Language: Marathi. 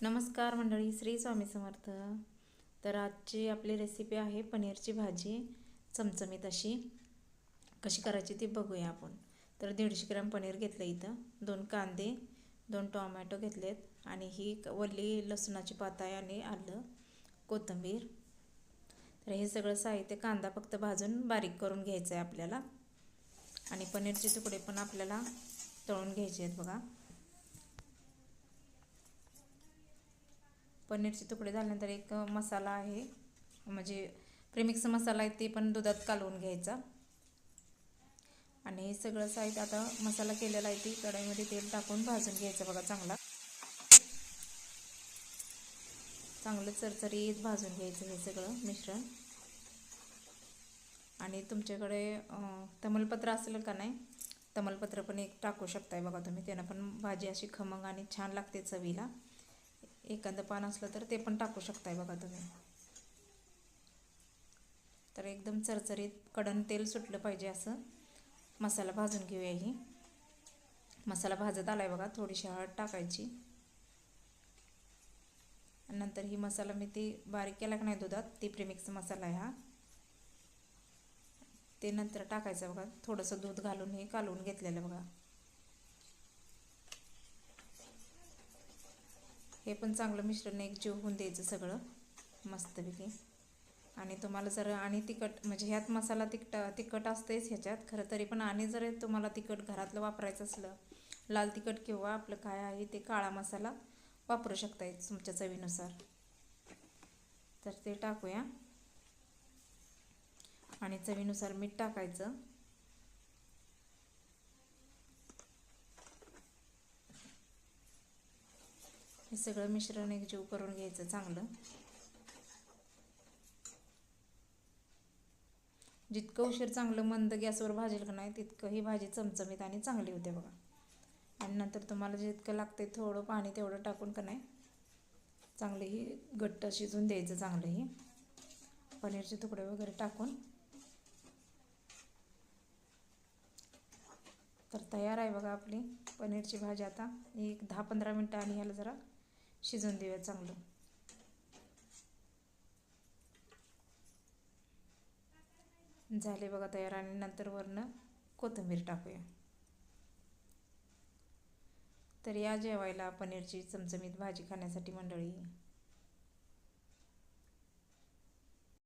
नमस्कार मंडळी, श्री स्वामी समर्थ. तर आजची आपली रेसिपी आहे पनीरची भाजी, चमचमीत अशी. कशी करायची ती बघूया आपण. तर 150 ग्रॅम पनीर घेतलं इथं, 2 कांदे, 2 टोमॅटो घेतलेत आणि ही वल्ली लसूणाची पात आहे आणि आलं, कोथिंबीर. तर हे सगळं साहित्य, कांदा फक्त भाजून बारीक करून घ्यायचं आहे आपल्याला आणि पनीरचे तुकडे पण आपल्याला तळून घ्यायचे आहेत बघा. पनीरचे तुकडे झाल्यानंतर एक मसाला आहे, म्हणजे प्रेमिक्स मसाला आहे, ते पण दुधात कालवून घ्यायचा. आणि हे सगळं साहित्य आता मसाला केलेला आहे ती कढईमध्ये तेल टाकून भाजून घ्यायचं बघा. चांगलं चरचरीत भाजून घ्यायचं हे सगळं मिश्रण. आणि तुमच्याकडे तमालपत्र असेल का नाही, तमालपत्र पण एक टाकू शकताय बघा तुम्ही, त्यानं पण भाजी अशी खमंग आणि छान लागते चवीला. एखादं पान असलं तर ते पण टाकू शकताय बघा तुम्ही. तर एकदम चरचरीत कडन तेल सुटलं पाहिजे असं मसाला भाजून घेऊया. ही मसाला भाजत आलाय बघा. थोडीशी हळद टाकायची. नंतर ही मसाला मी ती बारीक केला की नाही दुधात, ती प्रेमिक्स मसाला आहे हा, ते नंतर टाकायचं बघा. थोडंसं दूध घालून हे कालवून घेतलेलं बघा. हे पण चांगलं मिश्रण एक जीव होऊन द्यायचं सगळं मस्तपैकी. आणि तुम्हाला जर आणि तिखट, म्हणजे ह्यात मसाला तिखट असतेच ह्याच्यात खरं, तरी पण आणि जर तुम्हाला तिखट घरातलं वापरायचं असलं, लाल तिखट किंवा आपलं काय आहे ते काळा मसाला वापरू शकताय तुमच्या चवीनुसार. तर ते टाकूया आणि चवीनुसार मीठ टाकायचं. हे सगळं मिश्रण एकजीव करून घ्यायचं चांगलं. जितकं उशीर चांगलं मंद गॅसवर भाजेल का नाही, तितकं ही भाजी चमचमीत आणि चांगली होते बघा. आणि नंतर तुम्हाला जितकं लागते थोडं पाणी तेवढं टाकून का नाही चांगलं ही घट्ट शिजून द्यायचं. चांगलं ही पनीरचे तुकडे वगैरे टाकून. तर तयार आहे बघा आपली पनीरची भाजी. आता एक 10-15 मिनटं आणि ह्याला जरा शिजून देऊया चांगलं. झाले बघा तयार. आणि नंतर वरनं कोथिंबीर टाकूया. तर या जेवायला पनीरची चमचमीत भाजी खाण्यासाठी मंडळी.